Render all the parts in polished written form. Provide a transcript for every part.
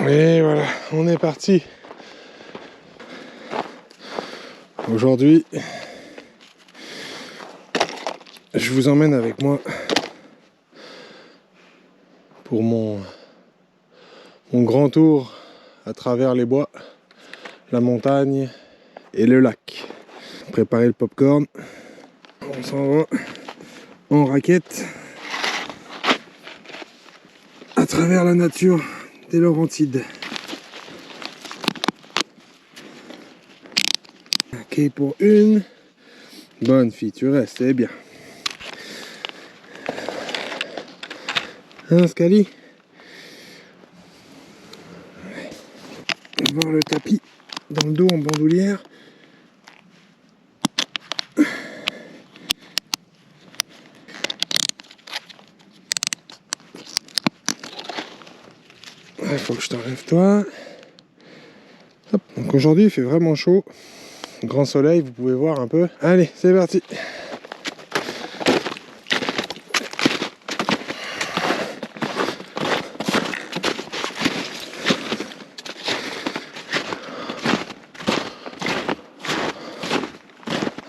Et voilà, on est parti. Aujourd'hui, je vous emmène avec moi pour mon grand tour à travers les bois, la montagne et le lac. Préparez le popcorn. On s'en va en raquette à travers la nature des Laurentides. Ok, pour une bonne fille, tu restes, c'est bien. Hein, Scali? On va voir le tapis dans le dos en bandoulière. Il faut que je t'enlève toi. Hop. Donc aujourd'hui il fait vraiment chaud. Grand soleil, vous pouvez voir un peu. Allez, c'est parti.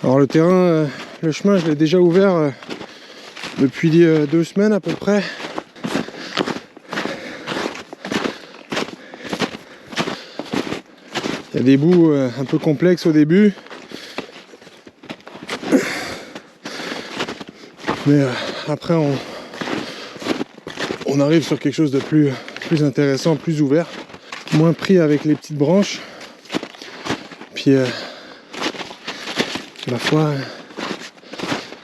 Alors le terrain, le chemin, je l'ai déjà ouvert depuis 2 semaines à peu près. Il y a des bouts un peu complexes au début. Mais après on arrive sur quelque chose de plus intéressant, plus ouvert. Moins pris avec les petites branches. Puis ma foi,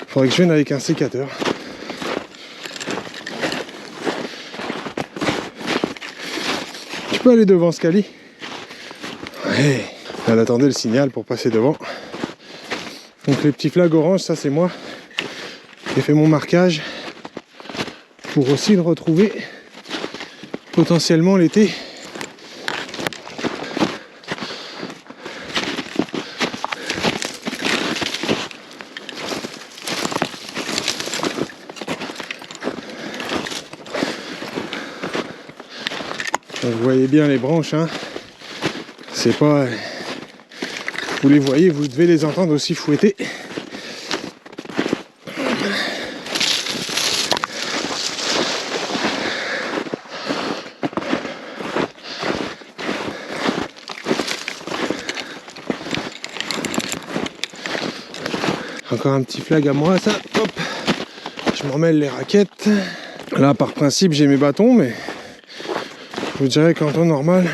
faudrait que je vienne avec un sécateur. Tu peux aller devant, Scali? Ouais. Elle attendait le signal pour passer devant. Donc les petits flags orange, ça c'est moi. J'ai fait mon marquage pour aussi le retrouver potentiellement l'été. Vous voyez bien les branches, hein. C'est pas... Vous les voyez, vous devez les entendre aussi fouetter. Encore un petit flag à moi, ça. Hop. Je m'en mêle les raquettes. Là, par principe, j'ai mes bâtons, mais je vous dirais qu'en temps normal,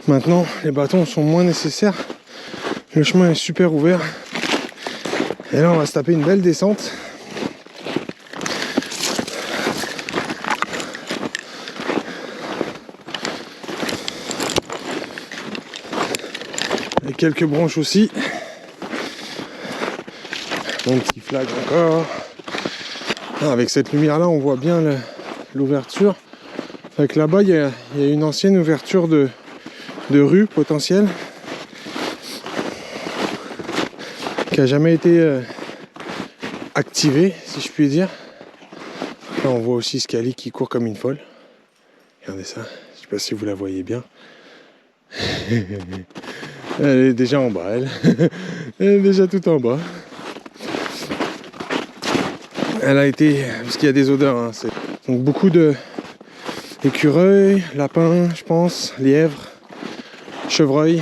maintenant, les bâtons sont moins nécessaires. Le chemin est super ouvert. Et là, on va se taper une belle descente. Et quelques branches aussi. Mon petit flag encore. Ah, avec cette lumière là, on voit bien l'ouverture. Avec là-bas, il y a une ancienne ouverture de rue potentielle qui a jamais été activée, si je puis dire. Là, on voit aussi Scali qui court comme une folle. Regardez ça. Je sais pas si vous la voyez bien. Elle est déjà en bas, elle. Elle est déjà tout en bas. Elle a été... Parce qu'il y a des odeurs, hein. Donc beaucoup d'écureuils, lapins, je pense, lièvres, chevreuils,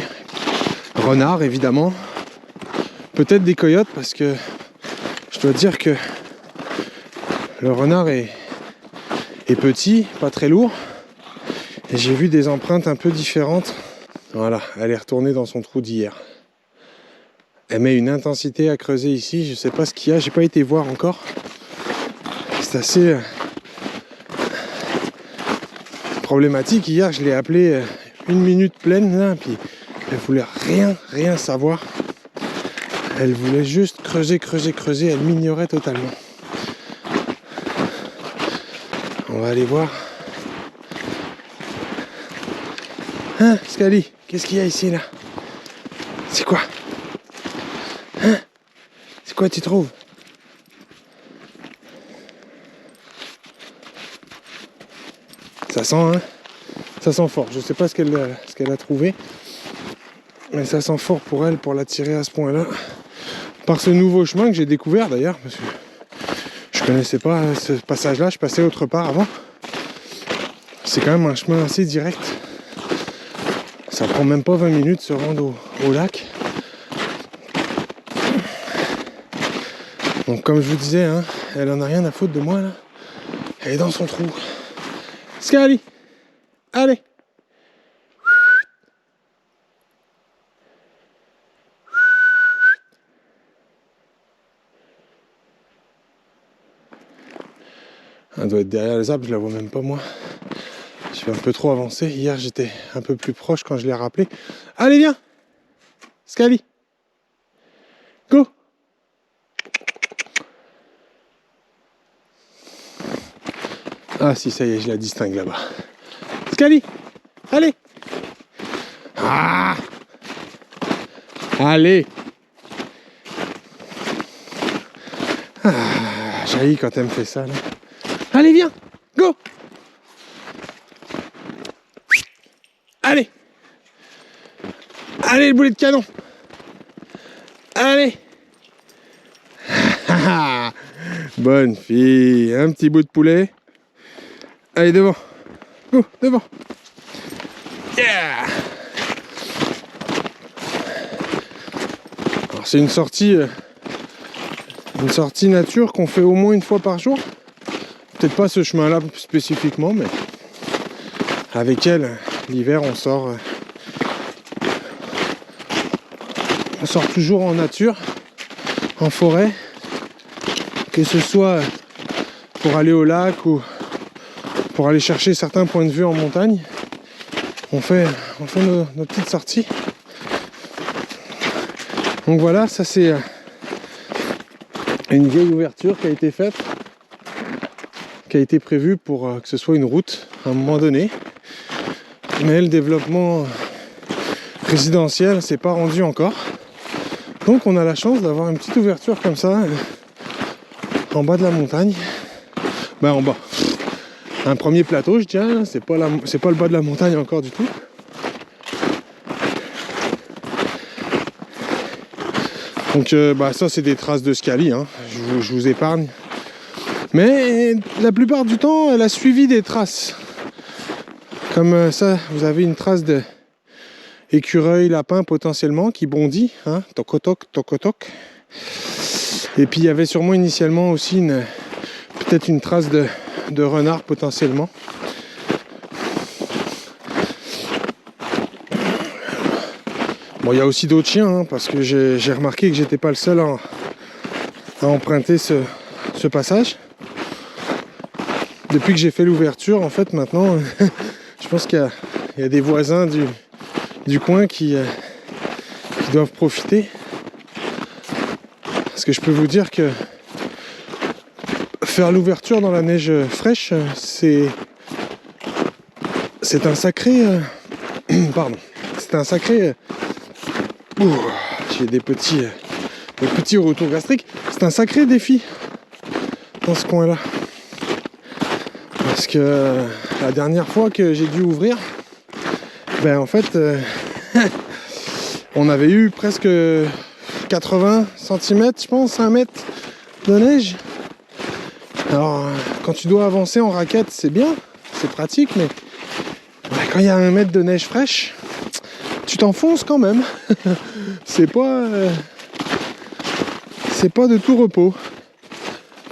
renards, évidemment. Peut-être des coyotes, parce que je dois dire que le renard est petit, pas très lourd. Et j'ai vu des empreintes un peu différentes. Voilà, elle est retournée dans son trou d'hier. Elle met une intensité à creuser ici, je sais pas ce qu'il y a, j'ai pas été voir encore. C'est assez problématique. Hier, je l'ai appelée 1 minute pleine, là, puis elle voulait rien savoir. Elle voulait juste creuser, elle m'ignorait totalement. On va aller voir. Hein, Scali, qu'est-ce qu'il y a ici, là? C'est quoi? Hein? C'est quoi tu trouves? Ça sent, hein? Ça sent fort. Je sais pas ce qu'elle a trouvé, mais ça sent fort pour elle, pour l'attirer à ce point-là. Par ce nouveau chemin que j'ai découvert d'ailleurs, parce que je connaissais pas ce passage-là, je passais autre part avant. C'est quand même un chemin assez direct. Ça prend même pas 20 minutes de se rendre au lac. Donc comme je vous disais, hein, elle en a rien à foutre de moi là. Elle est dans son trou. Scali, allez. Elle doit être derrière les arbres, je la vois même pas moi. Je suis un peu trop avancé. Hier j'étais un peu plus proche quand je l'ai rappelé. Allez viens, Scali, go. Ah si, ça y est, je la distingue là-bas. Scali, allez. Ah, allez. Ah, jaillit quand elle me fait ça là. Allez viens, go. Allez. Allez le boulet de canon. Allez. Bonne fille. Un petit bout de poulet. Allez devant. Go, devant. Yeah. Alors c'est une sortie nature qu'on fait au moins une fois par jour. Peut-être pas ce chemin-là spécifiquement, mais avec elle, l'hiver, on sort toujours en nature, en forêt, que ce soit pour aller au lac ou pour aller chercher certains points de vue en montagne. On fait nos petites sorties. Donc voilà, ça c'est une vieille ouverture qui a été faite, qui a été prévue pour que ce soit une route à un moment donné. Mais le développement résidentiel s'est pas rendu encore. Donc on a la chance d'avoir une petite ouverture comme ça en bas de la montagne. Ben en bas. Un premier plateau, je dirais, c'est pas le bas de la montagne encore du tout. Donc ça c'est des traces de Scali, hein. Je vous épargne. Mais la plupart du temps, elle a suivi des traces. Comme ça, vous avez une trace de écureuil, lapin potentiellement qui bondit, hein, toc-toc, toc-toc. Et puis il y avait sûrement initialement aussi peut-être une trace de renard potentiellement. Bon, il y a aussi d'autres chiens, hein, parce que j'ai remarqué que j'étais pas le seul à emprunter ce passage. Depuis que j'ai fait l'ouverture, en fait, maintenant, je pense qu'il y a des voisins du coin qui doivent profiter. Parce que je peux vous dire que faire l'ouverture dans la neige fraîche, c'est un sacré... pardon. C'est un sacré... j'ai des petits retours gastriques. C'est un sacré défi dans ce coin-là. Parce que la dernière fois que j'ai dû ouvrir, ben en fait, on avait eu presque 80 cm, je pense, 1 mètre de neige. Alors, quand tu dois avancer en raquette, c'est bien, c'est pratique, mais quand il y a 1 mètre de neige fraîche, tu t'enfonces quand même. C'est pas de tout repos.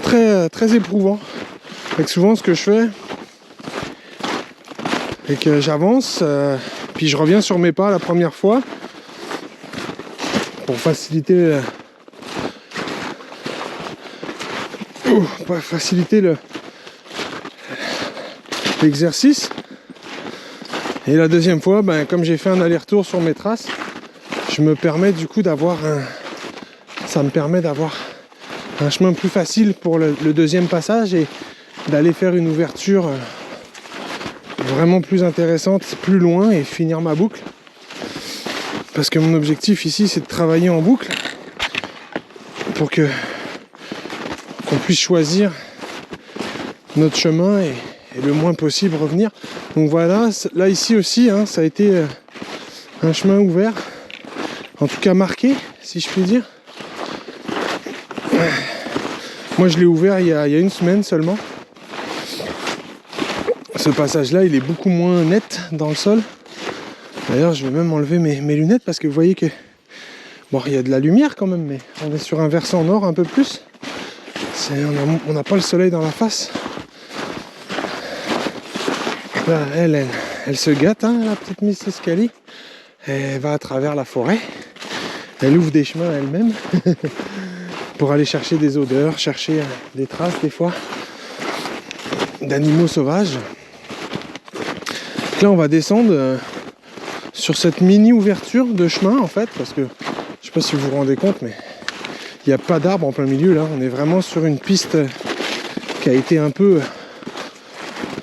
Très, très éprouvant. Et souvent, ce que je fais, c'est que j'avance, puis je reviens sur mes pas la première fois pour faciliter l'exercice. Et la deuxième fois, ben, comme j'ai fait un aller-retour sur mes traces, ça me permet d'avoir un chemin plus facile pour le deuxième passage et d'aller faire une ouverture vraiment plus intéressante, plus loin et finir ma boucle. Parce que mon objectif ici, c'est de travailler en boucle pour qu'on puisse choisir notre chemin et le moins possible revenir. Donc voilà, là ici aussi, hein, ça a été un chemin ouvert, en tout cas marqué, si je puis dire. Moi je l'ai ouvert il y a une semaine seulement. Ce passage-là, il est beaucoup moins net dans le sol. D'ailleurs, je vais même enlever mes lunettes parce que vous voyez que... Bon, il y a de la lumière quand même, mais on est sur un versant nord un peu plus. On n'a pas le soleil dans la face. Là, elle se gâte, hein, la petite Miss Escali. Elle va à travers la forêt. Elle ouvre des chemins elle-même pour aller chercher des odeurs, chercher des traces des fois d'animaux sauvages. Donc là, on va descendre sur cette mini ouverture de chemin en fait, parce que je sais pas si vous vous rendez compte, mais il n'y a pas d'arbres en plein milieu là. On est vraiment sur une piste qui a été un peu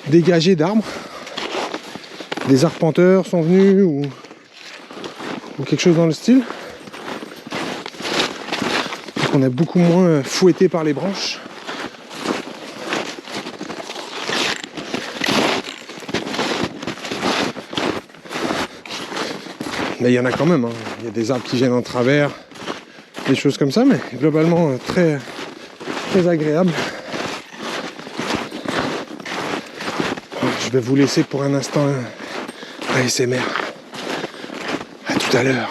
dégagée d'arbres. Des arpenteurs sont venus ou quelque chose dans le style. Donc on est beaucoup moins fouetté par les branches. Mais il y en a quand même, hein. Il y a des arbres qui viennent en travers, des choses comme ça, mais globalement très, très agréable. Je vais vous laisser pour un instant ASMR. À tout à l'heure.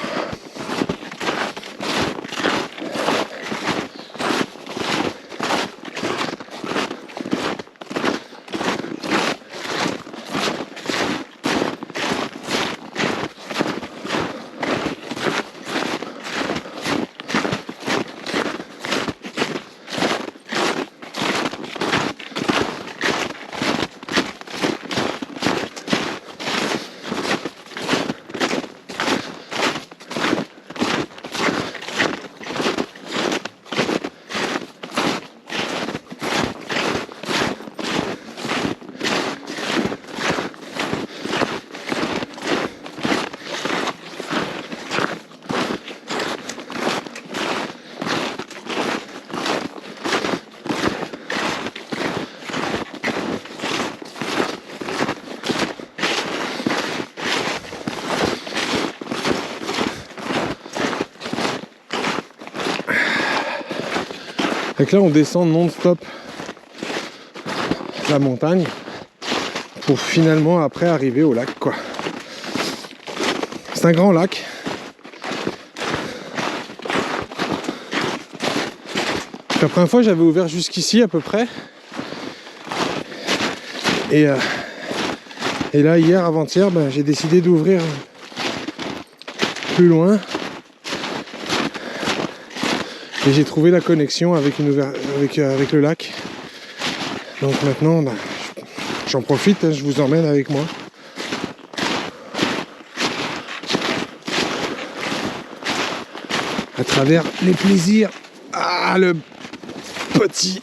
Donc là on descend non-stop la montagne pour finalement après arriver au lac quoi. C'est un grand lac. La première fois j'avais ouvert jusqu'ici à peu près. Et là hier avant-hier j'ai décidé d'ouvrir plus loin. Et j'ai trouvé la connexion avec le lac. Donc maintenant, j'en profite, hein, je vous emmène avec moi. À travers les plaisirs. Ah, le petit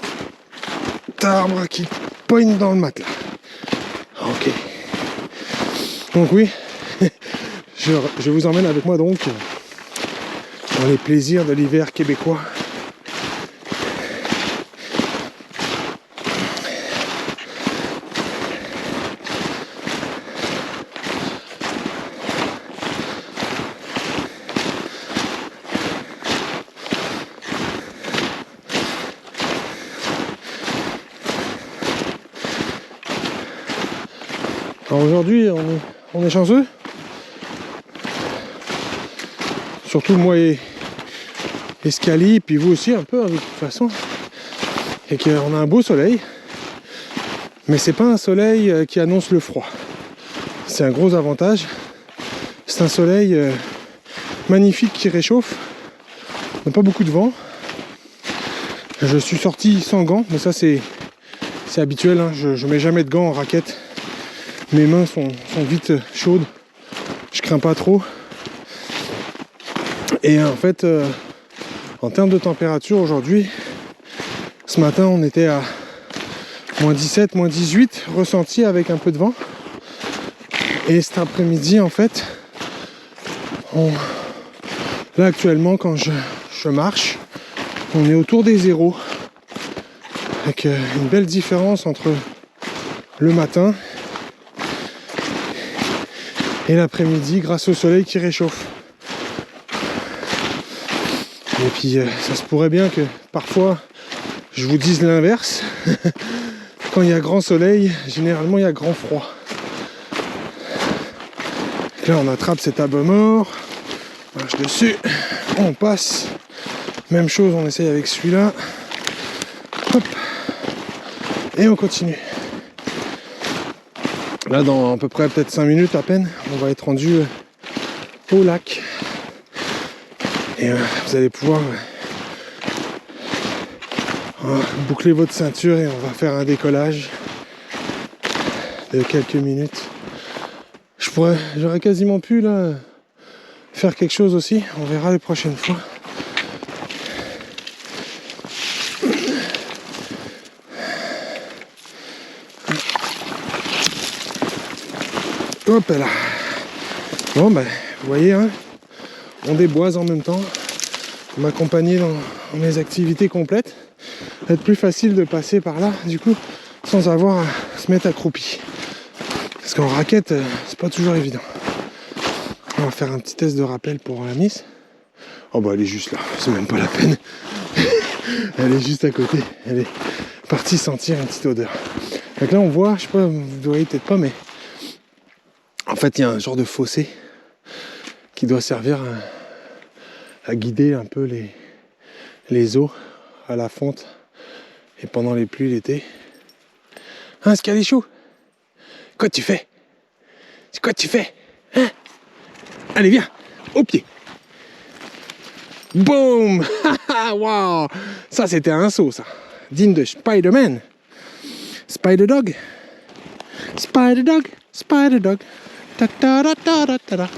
arbre qui poigne dans le matelas. Ok. Donc oui, je vous emmène avec moi donc dans les plaisirs de l'hiver québécois. Alors aujourd'hui, on est chanceux. Surtout moi et Escali, puis vous aussi un peu, hein, de toute façon. Et qu'on a un beau soleil. Mais c'est pas un soleil qui annonce le froid. C'est un gros avantage. C'est un soleil magnifique qui réchauffe. On n'a pas beaucoup de vent. Je suis sorti sans gants, mais ça c'est habituel, hein. Je mets jamais de gants en raquette. Mes mains sont vite chaudes. Je crains pas trop. Et en fait, en termes de température aujourd'hui, ce matin on était à moins 17, moins 18, ressenti avec un peu de vent. Et cet après-midi en fait, là actuellement quand je marche, on est autour des zéros. Avec une belle différence entre le matin et l'après-midi grâce au soleil qui réchauffe. Et puis ça se pourrait bien que parfois je vous dise l'inverse. Quand il y a grand soleil, généralement il y a grand froid. Et là on attrape cet arbre mort, on marche dessus, on passe. Même chose, on essaye avec celui-là. Hop. Et on continue. Là dans à peu près peut-être 5 minutes à peine, on va être rendu au lac. Et vous allez pouvoir boucler votre ceinture et on va faire un décollage de quelques minutes. J'aurais quasiment pu là faire quelque chose aussi. On verra les prochaines fois. Hop là. Bon ben, vous voyez, hein, on déboise en même temps. M'accompagner dans mes activités complètes. Ça va être plus facile de passer par là, du coup, sans avoir à se mettre accroupi. Parce qu'en raquette, c'est pas toujours évident. On va faire un petit test de rappel pour la Miss. Oh bah elle est juste là, c'est même pas la peine. Elle est juste à côté. Elle est partie sentir une petite odeur. Donc là on voit, je sais pas, vous ne voyez peut-être pas, mais en fait il y a un genre de fossé qui doit servir à guider un peu les eaux à la fonte et pendant les pluies l'été. Hein, Scalichou? Quoi tu fais? C'est quoi tu fais? Hein? Allez, viens, au pied. Boum. Waouh. Ça c'était un saut, ça. Digne de Spider-Man. Spider-Dog. Spider-Dog. Spider-Dog. Ta ta ta ta ta ta ta.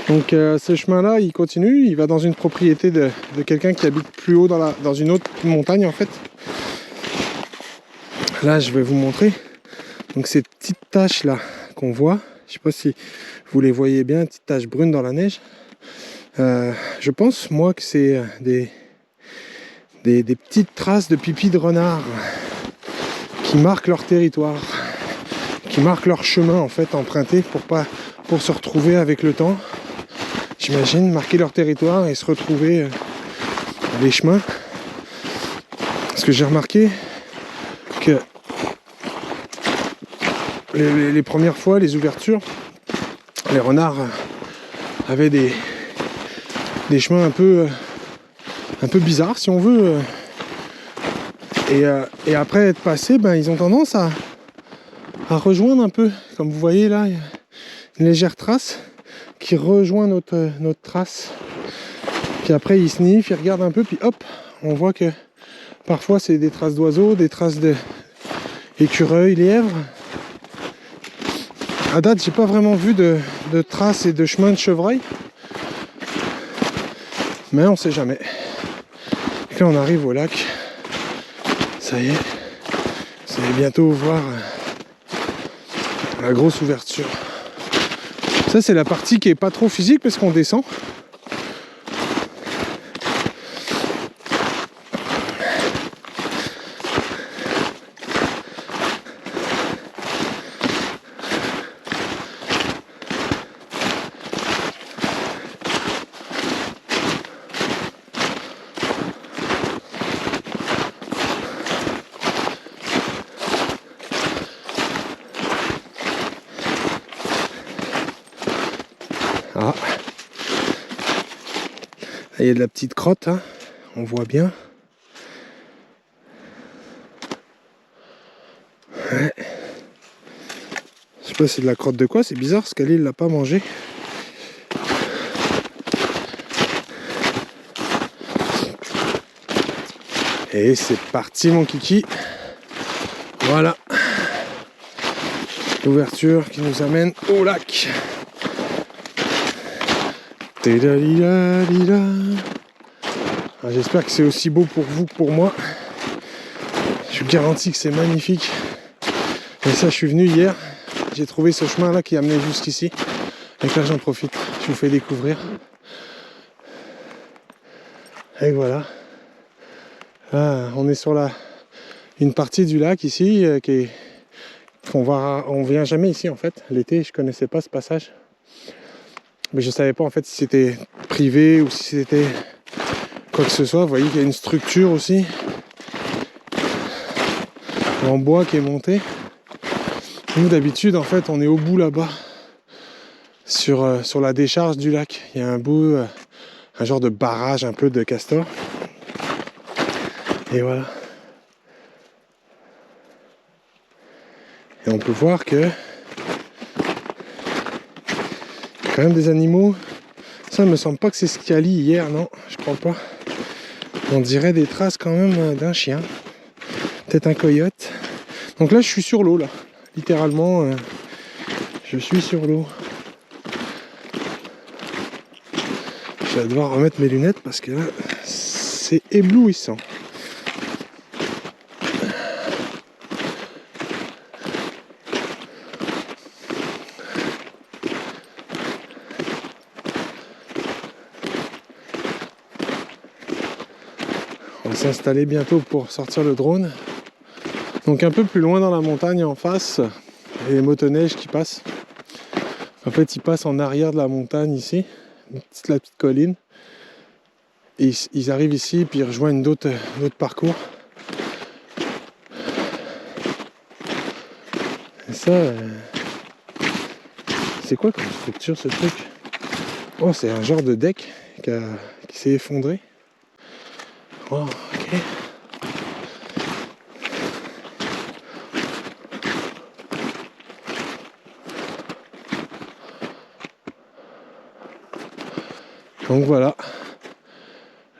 Donc ce chemin-là, il continue, il va dans une propriété de quelqu'un qui habite plus haut dans une autre montagne en fait. Là, je vais vous montrer. Donc ces petites taches là qu'on voit, je sais pas si vous les voyez bien, petites taches brunes dans la neige. Je pense moi que c'est des petites traces de pipi de renard qui marquent leur territoire, qui marquent leur chemin en fait emprunté pour se retrouver avec le temps. J'imagine, marquer leur territoire et se retrouver les chemins. Parce que j'ai remarqué que les premières fois, les ouvertures, les renards avaient des chemins un peu bizarres, si on veut. Et après être passés, ben, ils ont tendance à rejoindre un peu. Comme vous voyez là, il y a une légère trace qui rejoint notre trace. Puis après ils sniffent, ils regardent un peu, puis hop, on voit que parfois c'est des traces d'oiseaux, des traces d'écureuils, lièvres. À date, j'ai pas vraiment vu de traces et de chemins de chevreuil, mais on sait jamais. Et là on arrive au lac. Ça y est, vous allez bientôt voir la grosse ouverture. Ça c'est la partie qui est pas trop physique parce qu'on descend. Ah. Il y a de la petite crotte, hein. On voit bien. Ouais. Je sais pas c'est de la crotte de quoi, c'est bizarre parce qu'Ali l'a pas mangé. Et c'est parti mon kiki. Voilà. L'ouverture qui nous amène au lac. J'espère que c'est aussi beau pour vous que pour moi. Je vous garantis que c'est magnifique. Et ça, je suis venu hier. J'ai trouvé ce chemin là qui amenait jusqu'ici. Et là, j'en profite. Je vous fais découvrir. Et voilà. Là, on est sur une partie du lac ici on vient jamais ici en fait. L'été, je connaissais pas ce passage. Mais je savais pas en fait si c'était privé ou si c'était quoi que ce soit. Vous voyez qu'il y a une structure aussi en bois qui est montée. Nous d'habitude en fait on est au bout là-bas sur la décharge du lac. Il y a un bout, un genre de barrage un peu de castor. Et voilà. Et on peut voir que il y a quand même des animaux. Ça me semble pas que c'est Scaly hier, non, je crois pas. On dirait des traces quand même d'un chien. Peut-être un coyote. Donc là je suis sur l'eau là. Littéralement je suis sur l'eau. Je vais devoir remettre mes lunettes parce que là c'est éblouissant. On va s'installer bientôt pour sortir le drone. Donc un peu plus loin dans la montagne en face, il y a les motoneiges qui passent. En fait, ils passent en arrière de la montagne ici, la petite colline. Et ils arrivent ici, puis ils rejoignent d'autres parcours. Et ça, c'est quoi comme structure ce truc? Oh, c'est un genre de deck qui s'est effondré. Oh, ok. Donc voilà,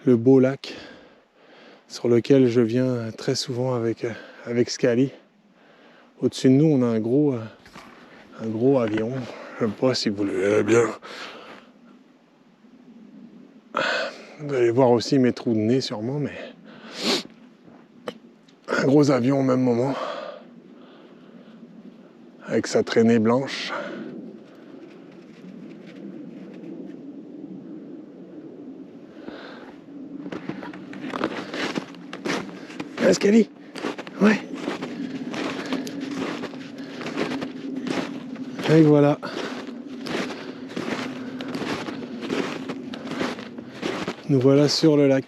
le beau lac sur lequel je viens très souvent avec Scaly. Au-dessus de nous, on a un gros avion. Je ne sais pas si vous le verrez bien. Vous allez voir aussi mes trous de nez sûrement, mais un gros avion au même moment. Avec sa traînée blanche. Ah, Scaly? Ouais. Et voilà. Nous voilà sur le lac.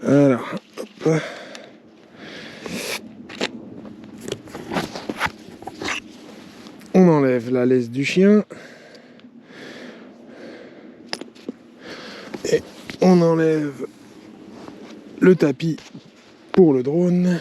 Alors, hop. On enlève la laisse du chien. Et on enlève le tapis pour le drone.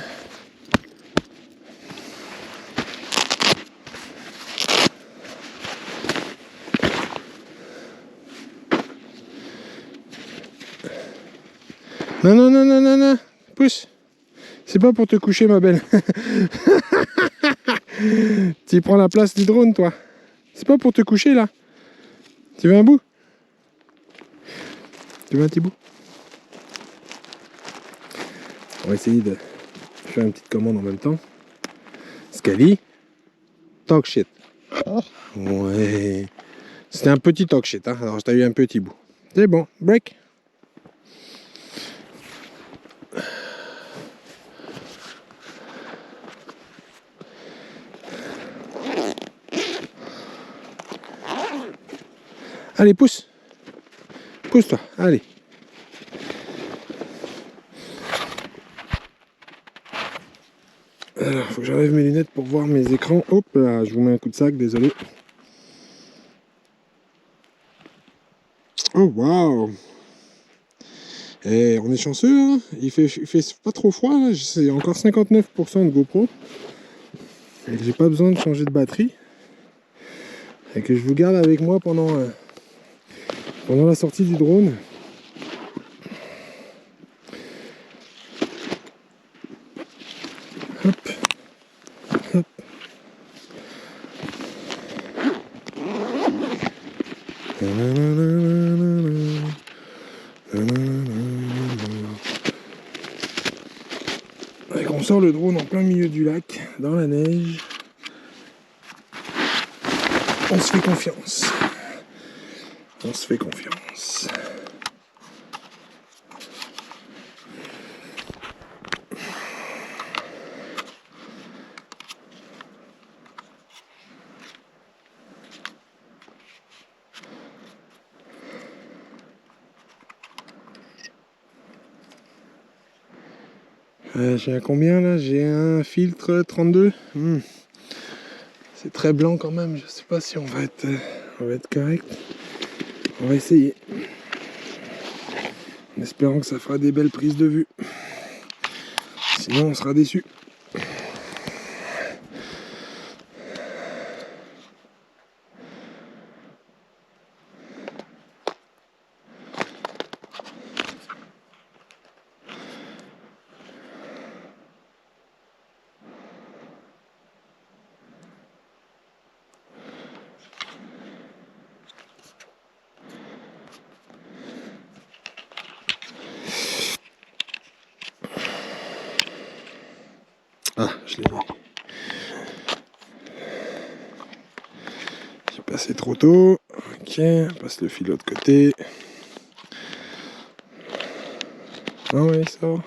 Non, non, non, non, non, non, pousse. C'est pas pour te coucher, ma belle. Tu prends la place du drone, toi. C'est pas pour te coucher, là. Tu veux un bout? Tu veux un petit bout? On va essayer de faire une petite commande en même temps. Scaly, talk shit. Ouais. C'était un petit talk shit, hein. Alors, je t'ai eu un petit bout. C'est bon, break. Allez, pousse. Pousse-toi, allez. Alors, faut que j'enlève mes lunettes pour voir mes écrans. Hop là, je vous mets un coup de sac, désolé. Oh, waouh! Et on est chanceux, hein. Il fait pas trop froid, là. C'est encore 59% de GoPro. Et j'ai pas besoin de changer de batterie. Et que je vous garde avec moi pendant la sortie du drone. Hop. Hop. Et qu'on sort le drone en plein milieu du lac, dans la neige. On se fait confiance. On se fait confiance. J'ai un combien là? J'ai un filtre 32. C'est très blanc quand même, je sais pas si on va être correct. On va essayer. En espérant que ça fera des belles prises de vue. Sinon on sera déçu. Ah, je l'ai mis. J'ai passé trop tôt. Ok, on passe le fil de l'autre côté. Ah oui, ça va.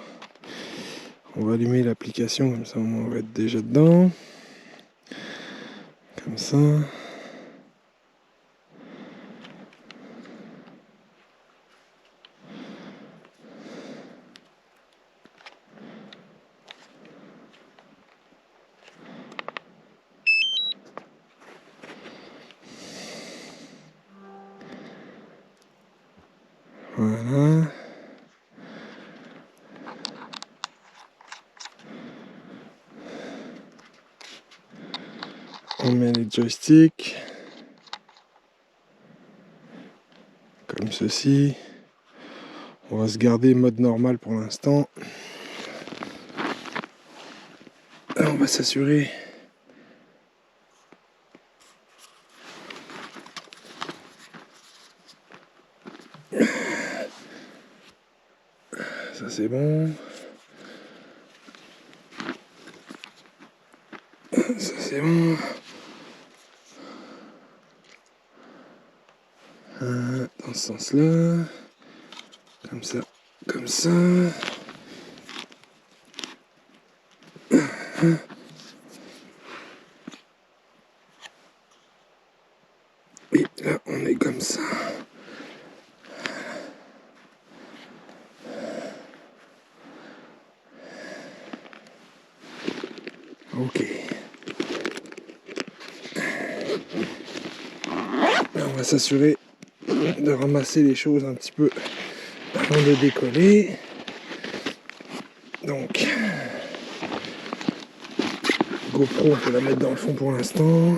On va allumer l'application, comme ça on va être déjà dedans. Comme ça. Voilà. On met les joysticks. Comme ceci. On va se garder mode normal pour l'instant. On va s'assurer. Ça c'est bon. Ça c'est bon. Dans ce sens-là. Comme ça. Comme ça. Et là on est comme ça. Ok. Là, on va s'assurer de ramasser les choses un petit peu avant de décoller. Donc, GoPro, on peut la mettre dans le fond pour l'instant.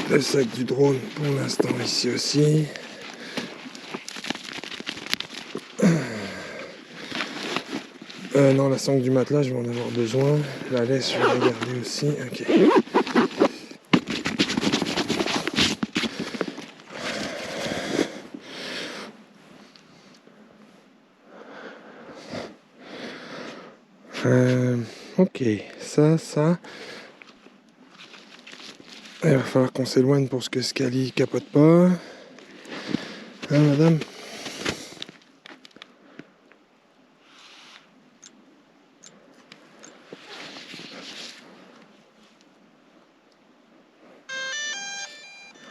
Le sac du drone pour l'instant ici aussi. Non, la sangle du matelas, je vais en avoir besoin. La laisse, je vais la garder aussi. Ok. Ok, ça. Il va falloir qu'on s'éloigne pour que Scali capote pas. Hein, madame?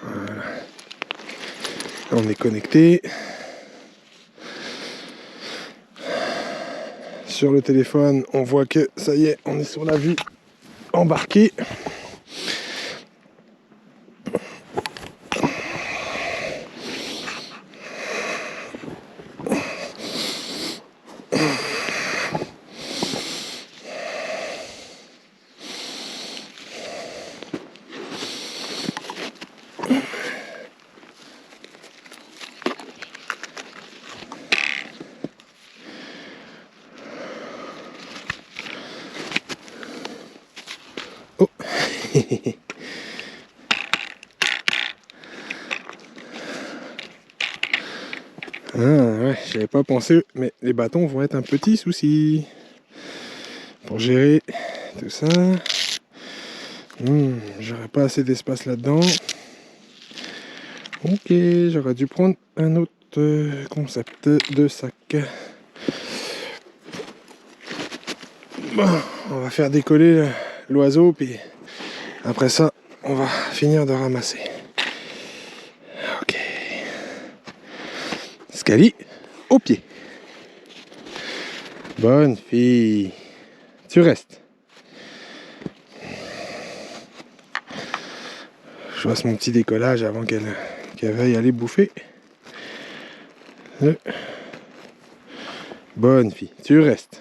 Voilà. On est connecté. Sur le téléphone, on voit que ça y est, on est sur la vue embarquée. Oh. Ah ouais, j'avais pas pensé, mais les bâtons vont être un petit souci pour gérer tout ça. J'aurais pas assez d'espace là-dedans. Ok, j'aurais dû prendre un autre concept de sac. Bon, on va faire décoller l'oiseau, puis après ça, on va finir de ramasser. Ok. Scali au pied. Bonne fille. Tu restes. Je fasse mon petit décollage avant qu'elle veuille aller bouffer. Bonne fille. Tu restes.